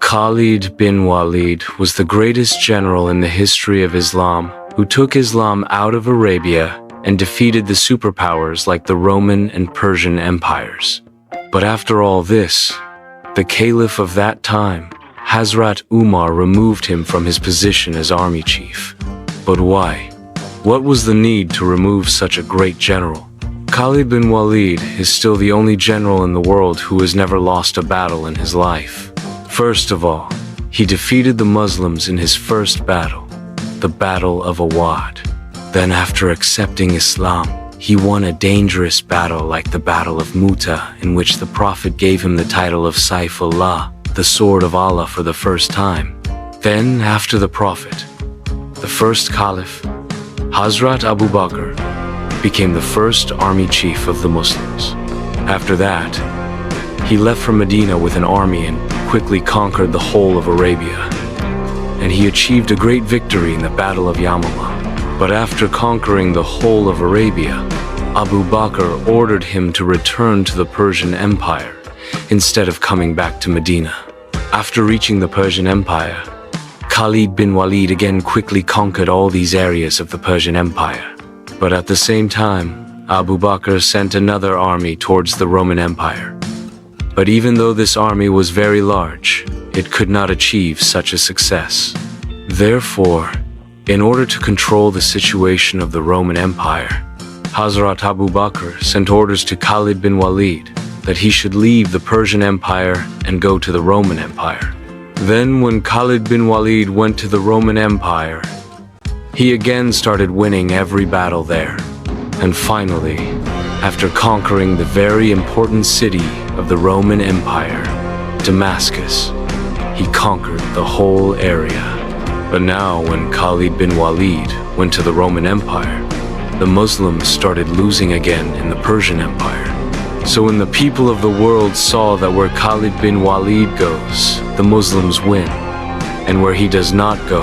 Khalid bin Walid was the greatest general in the history of Islam who took Islam out of Arabia and defeated the superpowers like the Roman and Persian empires. But after all this, the Caliph of that time, Hazrat Umar, removed him from his position as army chief. But why? What was the need to remove such a great general? Khalid bin Walid is still the only general in the world who has never lost a battle in his life. First of all, he defeated the Muslims in his first battle, the Battle of Awad. Then after accepting Islam, he won a dangerous battle like the Battle of Mu'tah, in which the Prophet gave him the title of Saifullah, the sword of Allah, for the first time. Then after the Prophet, the first Caliph, Hazrat Abu Bakr, became the first army chief of the Muslims. After that, he left for Medina with an army and quickly conquered the whole of Arabia. And he achieved a great victory in the Battle of Yamamah. But after conquering the whole of Arabia, Abu Bakr ordered him to return to the Persian Empire instead of coming back to Medina. After reaching the Persian Empire, Khalid bin Walid again quickly conquered all these areas of the Persian Empire. But at the same time, Abu Bakr sent another army towards the Roman Empire. But even though this army was very large, it could not achieve such a success. Therefore, in order to control the situation of the Roman Empire, Hazrat Abu Bakr sent orders to Khalid bin Walid that he should leave the Persian Empire and go to the Roman Empire. Then when Khalid bin Walid went to the Roman Empire, he again started winning every battle there. And finally, after conquering the very important city of the Roman Empire, Damascus, he conquered the whole area. But now when Khalid bin Walid went to the Roman Empire, the Muslims started losing again in the Persian Empire. So when the people of the world saw that where Khalid bin Walid goes, the Muslims win, and where he does not go,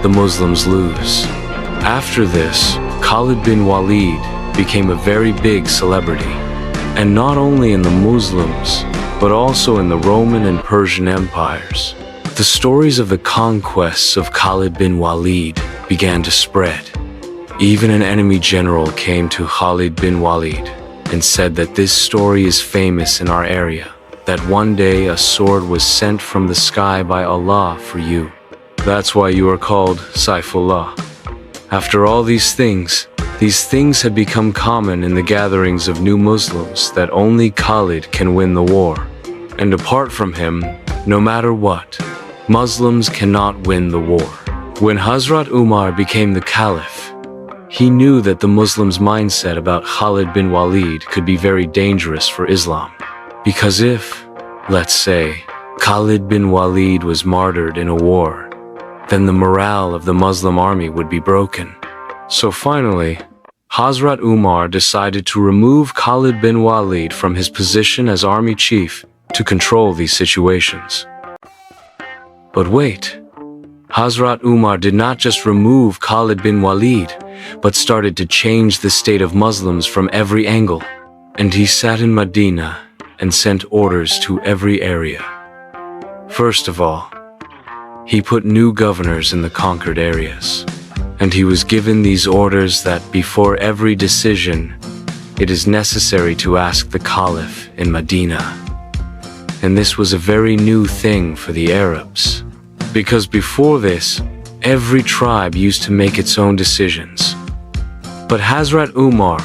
the Muslims lose. After this, Khalid bin Walid became a very big celebrity, and not only in the Muslims, but also in the Roman and Persian empires. The stories of the conquests of Khalid bin Walid began to spread. Even an enemy general came to Khalid bin Walid and said that this story is famous in our area, that one day a sword was sent from the sky by Allah for you. That's why you are called Saifullah. After all these things had become common in the gatherings of new Muslims, that only Khalid can win the war. And apart from him, no matter what, Muslims cannot win the war. When Hazrat Umar became the Caliph, he knew that the Muslims' mindset about Khalid bin Walid could be very dangerous for Islam. Because if, let's say, Khalid bin Walid was martyred in a war, then the morale of the Muslim army would be broken. So finally, Hazrat Umar decided to remove Khalid bin Walid from his position as army chief to control these situations. But wait, Hazrat Umar did not just remove Khalid bin Walid, but started to change the state of Muslims from every angle. And he sat in Medina and sent orders to every area. First of all, he put new governors in the conquered areas. And he was given these orders that before every decision, it is necessary to ask the Caliph in Medina. And this was a very new thing for the Arabs, because before this, every tribe used to make its own decisions. But Hazrat Umar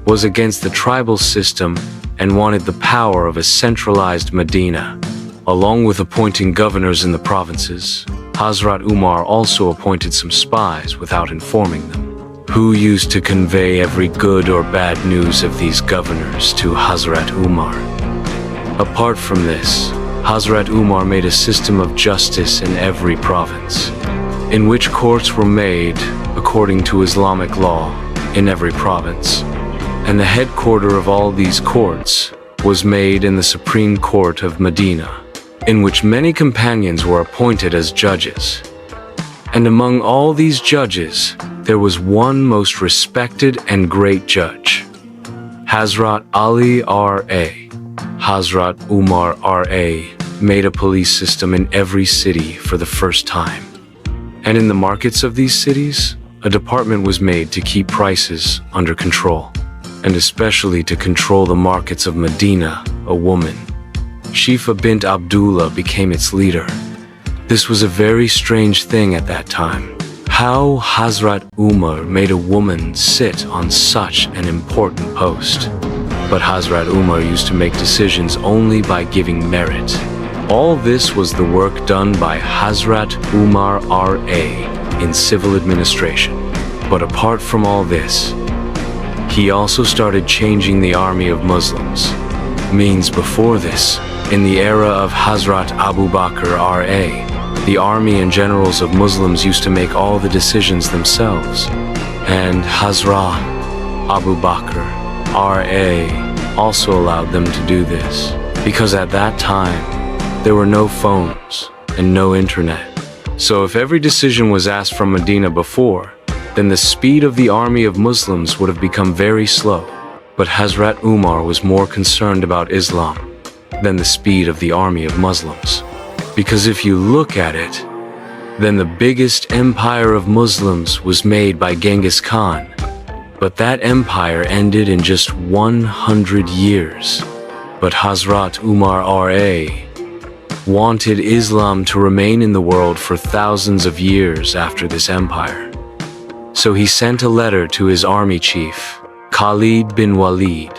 was against the tribal system and wanted the power of a centralized Medina. Along with appointing governors in the provinces, Hazrat Umar also appointed some spies without informing them, who used to convey every good or bad news of these governors to Hazrat Umar. Apart from this, Hazrat Umar made a system of justice in every province, in which courts were made according to Islamic law in every province. And the headquarter of all these courts was made in the Supreme Court of Medina, in which many companions were appointed as judges. And among all these judges, there was one most respected and great judge, Hazrat Ali R.A., Hazrat Umar R.A., made a police system in every city for the first time. And in the markets of these cities, a department was made to keep prices under control, and especially to control the markets of Medina, a woman. Shifa bint Abdullah became its leader. This was a very strange thing at that time. How Hazrat Umar made a woman sit on such an important post. But Hazrat Umar used to make decisions only by giving merit. All this was the work done by Hazrat Umar R.A. in civil administration. But apart from all this, he also started changing the army of Muslims. Means before this, in the era of Hazrat Abu Bakr R.A., the army and generals of Muslims used to make all the decisions themselves. And Hazrat Abu Bakr R.A. also allowed them to do this, because at that time, there were no phones and no internet. So if every decision was asked from Medina before, then the speed of the army of Muslims would have become very slow. But Hazrat Umar was more concerned about Islam than the speed of the army of Muslims. Because if you look at it, then the biggest empire of Muslims was made by Genghis Khan. But that empire ended in just 100 years. But Hazrat Umar R.A. wanted Islam to remain in the world for thousands of years after this empire. So he sent a letter to his army chief, Khalid bin Walid,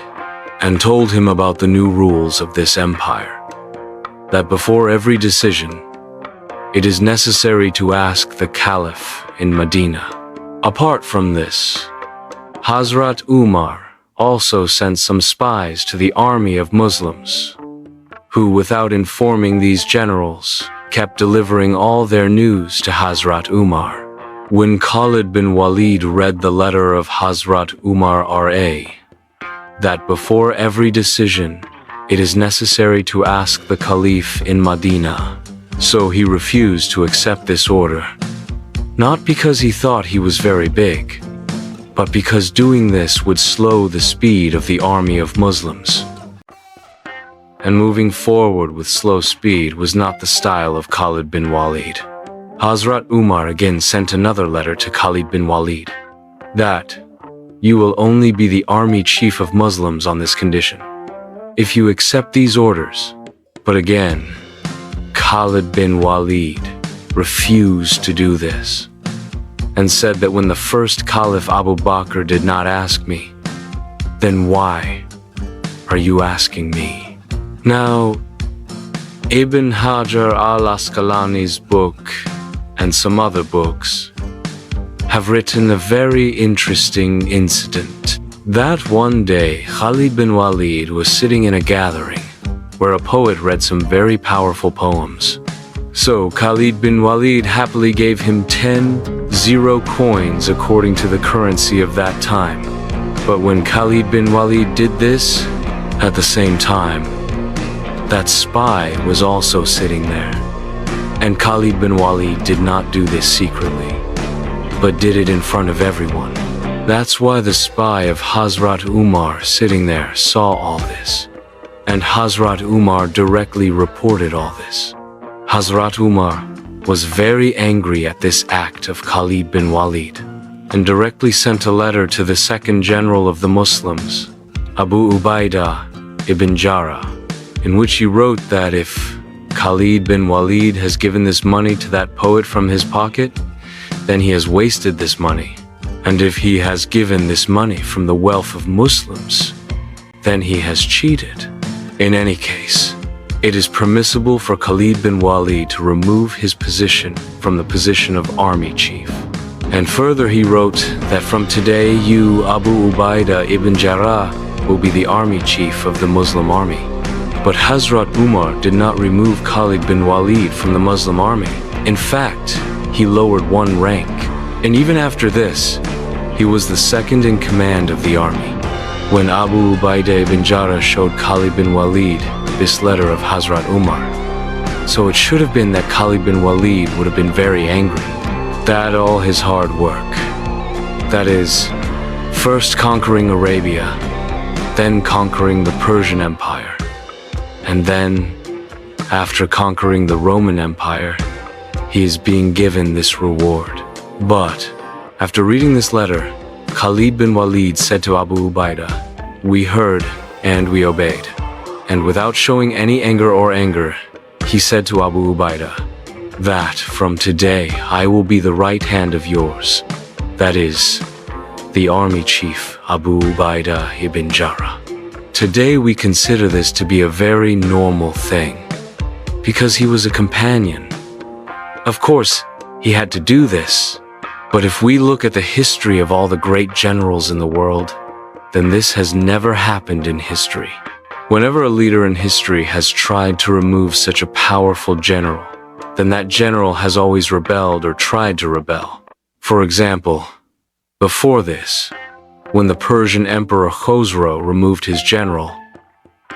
and told him about the new rules of this empire. That before every decision, it is necessary to ask the Caliph in Medina. Apart from this, Hazrat Umar also sent some spies to the army of Muslims, who, without informing these generals, kept delivering all their news to Hazrat Umar. When Khalid bin Walid read the letter of Hazrat Umar R.A., that before every decision, it is necessary to ask the Caliph in Medina. So he refused to accept this order. Not because he thought he was very big, but because doing this would slow the speed of the army of Muslims. And moving forward with slow speed was not the style of Khalid bin Walid. Hazrat Umar again sent another letter to Khalid bin Walid, that you will only be the army chief of Muslims on this condition, if you accept these orders. But again, Khalid bin Walid refused to do this, and said that when the first Caliph Abu Bakr did not ask me, then why are you asking me? Now, Ibn Hajar al-Asqalani's book and some other books have written a very interesting incident. That one day, Khalid bin Walid was sitting in a gathering where a poet read some very powerful poems. So Khalid bin Walid happily gave him 10 zero coins according to the currency of that time. But when Khalid bin Walid did this, at the same time, that spy was also sitting there. And Khalid bin Walid did not do this secretly, but did it in front of everyone. That's why the spy of Hazrat Umar sitting there saw all this. And Hazrat Umar directly reported all this. Hazrat Umar was very angry at this act of Khalid bin Walid, and directly sent a letter to the second general of the Muslims, Abu Ubaidah ibn Jarrah, in which he wrote that if Khalid bin Walid has given this money to that poet from his pocket, then he has wasted this money. And if he has given this money from the wealth of Muslims, then he has cheated. In any case, it is permissible for Khalid bin Walid to remove his position from the position of army chief. And further he wrote that from today you, Abu Ubaidah ibn Jarrah, will be the army chief of the Muslim army. But Hazrat Umar did not remove Khalid bin Walid from the Muslim army. In fact, he lowered one rank. And even after this, he was the second in command of the army. When Abu Ubaidah ibn Jarrah showed Khalid bin Walid this letter of Hazrat Umar, so it should have been that Khalid bin Walid would have been very angry. That all his hard work, that is, first conquering Arabia, then conquering the Persian Empire, and then After conquering the Roman Empire, he is being given this reward. But, after reading this letter, Khalid bin Walid said to Abu Ubaidah, "We heard and we obeyed." And without showing any anger, he said to Abu Ubaidah, "That from today I will be the right hand of yours." That is, the army chief Abu Ubaidah ibn Jarrah. Today we consider this to be a very normal thing, because he was a companion. Of course, he had to do this, but if we look at the history of all the great generals in the world, then this has never happened in history. Whenever a leader in history has tried to remove such a powerful general, then that general has always rebelled or tried to rebel. For example, before this, when the Persian Emperor Khosrow removed his general,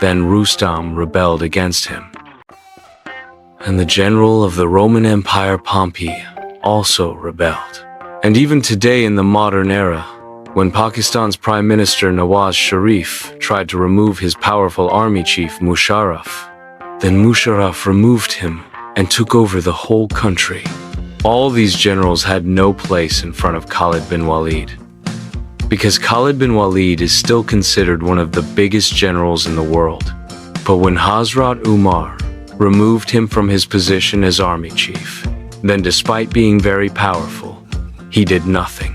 then Rustam rebelled against him. And the general of the Roman Empire Pompey also rebelled. And even today in the modern era, when Pakistan's Prime Minister Nawaz Sharif tried to remove his powerful army chief Musharraf, then Musharraf removed him and took over the whole country. All these generals had no place in front of Khalid bin Walid, because Khalid bin Walid is still considered one of the biggest generals in the world. But when Hazrat Umar removed him from his position as army chief, then despite being very powerful, he did nothing.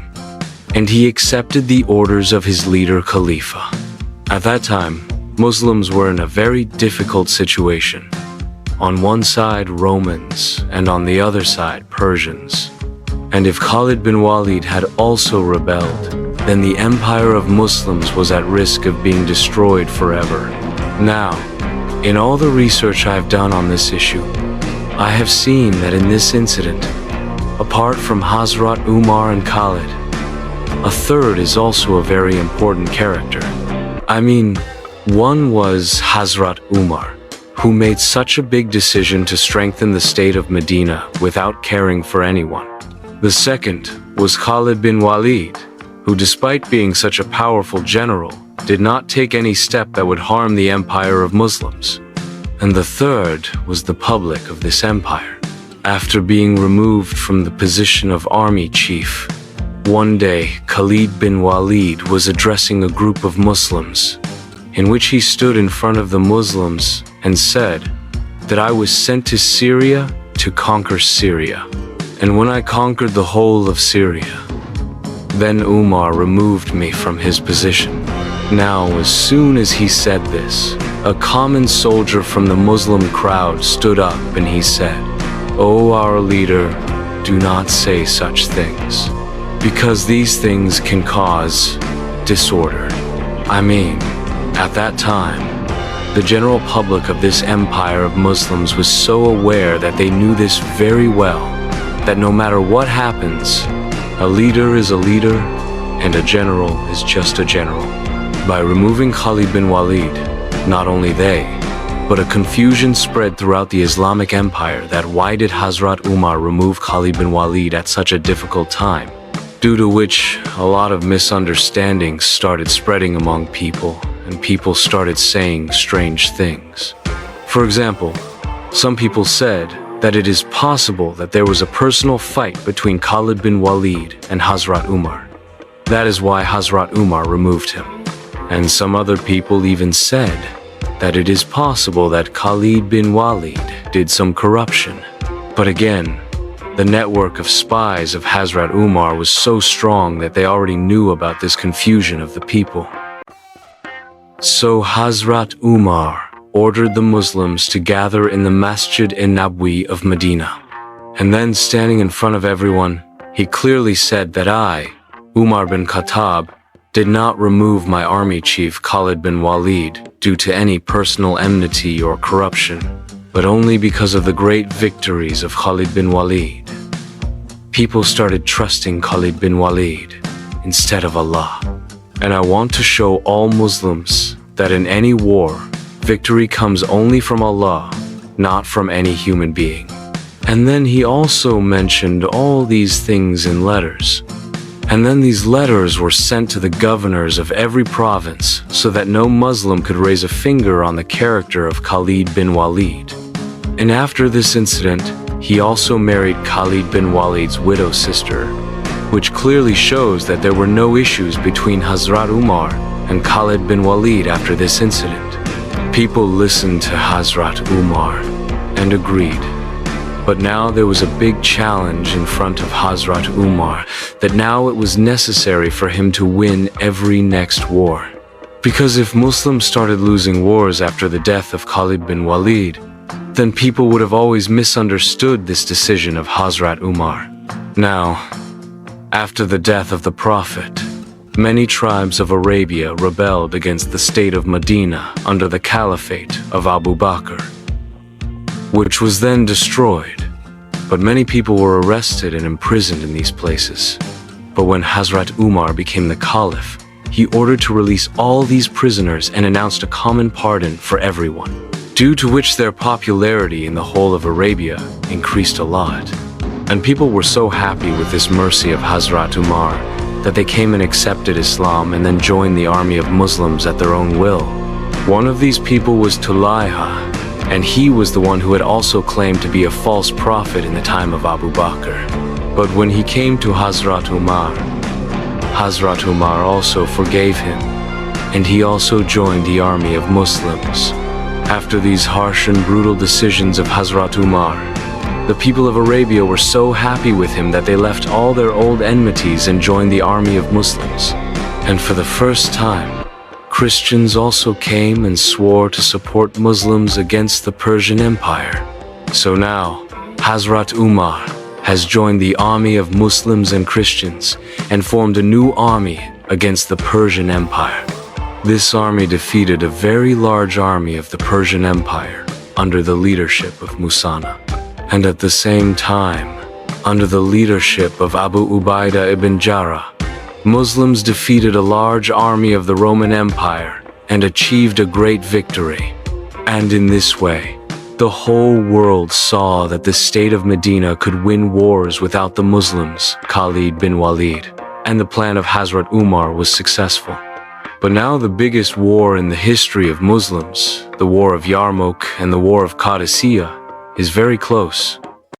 And he accepted the orders of his leader Khalifa. At that time, Muslims were in a very difficult situation. On one side Romans, and on the other side Persians. And if Khalid bin Walid had also rebelled, then the empire of Muslims was at risk of being destroyed forever. Now, in all the research I've done on this issue, I have seen that in this incident, apart from Hazrat Umar and Khalid, a third is also a very important character. I mean, one was Hazrat Umar, who made such a big decision to strengthen the state of Medina without caring for anyone. The second was Khalid bin Walid, who despite being such a powerful general, did not take any step that would harm the empire of Muslims. And the third was the public of this empire. After being removed from the position of army chief, one day Khalid bin Walid was addressing a group of Muslims, in which he stood in front of the Muslims and said that I was sent to Syria to conquer Syria. And when I conquered the whole of Syria, then Umar removed me from his position. Now, as soon as he said this, a common soldier from the Muslim crowd stood up and he said, "O our leader, do not say such things, because these things can cause disorder." I mean, at that time, the general public of this empire of Muslims was so aware that they knew this very well, that no matter what happens, a leader is a leader and a general is just a general. By removing Khalid bin Walid, not only they, but a confusion spread throughout the Islamic empire that why did Hazrat Umar remove Khalid bin Walid at such a difficult time, due to which a lot of misunderstandings started spreading among people, and people started saying strange things. For example, some people said that it is possible that there was a personal fight between Khalid bin Walid and Hazrat Umar. That is why Hazrat Umar removed him. And some other people even said that it is possible that Khalid bin Walid did some corruption. But again, the network of spies of Hazrat Umar was so strong that they already knew about this confusion of the people. So Hazrat Umar ordered the Muslims to gather in the Masjid-e-Nabwi of Medina. And then standing in front of everyone, he clearly said that I, Umar bin Khattab, did not remove my army chief Khalid bin Walid due to any personal enmity or corruption, but only because of the great victories of Khalid bin Walid. People started trusting Khalid bin Walid instead of Allah. And I want to show all Muslims that in any war, victory comes only from Allah, not from any human being. And then he also mentioned all these things in letters. And then these letters were sent to the governors of every province so that no Muslim could raise a finger on the character of Khalid bin Walid. And after this incident, he also married Khalid bin Walid's widow sister, which clearly shows that there were no issues between Hazrat Umar and Khalid bin Walid after this incident. People listened to Hazrat Umar and agreed. But now there was a big challenge in front of Hazrat Umar, that now it was necessary for him to win every next war. Because if Muslims started losing wars after the death of Khalid bin Walid, then people would have always misunderstood this decision of Hazrat Umar. Now, after the death of the Prophet, many tribes of Arabia rebelled against the state of Medina under the Caliphate of Abu Bakr, which was then destroyed. But many people were arrested and imprisoned in these places. But when Hazrat Umar became the Caliph, he ordered to release all these prisoners and announced a common pardon for everyone, due to which their popularity in the whole of Arabia increased a lot. And people were so happy with this mercy of Hazrat Umar that they came and accepted Islam and then joined the army of Muslims at their own will. One of these people was Tulaiha, and he was the one who had also claimed to be a false prophet in the time of Abu Bakr. But when he came to Hazrat Umar, Hazrat Umar also forgave him, and he also joined the army of Muslims. After these harsh and brutal decisions of Hazrat Umar, the people of Arabia were so happy with him that they left all their old enmities and joined the army of Muslims. And for the first time, Christians also came and swore to support Muslims against the Persian Empire. So now, Hazrat Umar has joined the army of Muslims and Christians and formed a new army against the Persian Empire. This army defeated a very large army of the Persian Empire under the leadership of Musana. And at the same time, under the leadership of Abu Ubaidah ibn Jarrah, Muslims defeated a large army of the Roman Empire and achieved a great victory. And in this way, the whole world saw that the state of Medina could win wars without the Muslims, Khalid bin Walid, and the plan of Hazrat Umar was successful. But now the biggest war in the history of Muslims, the war of Yarmouk and the war of Qadisiyah, is very close.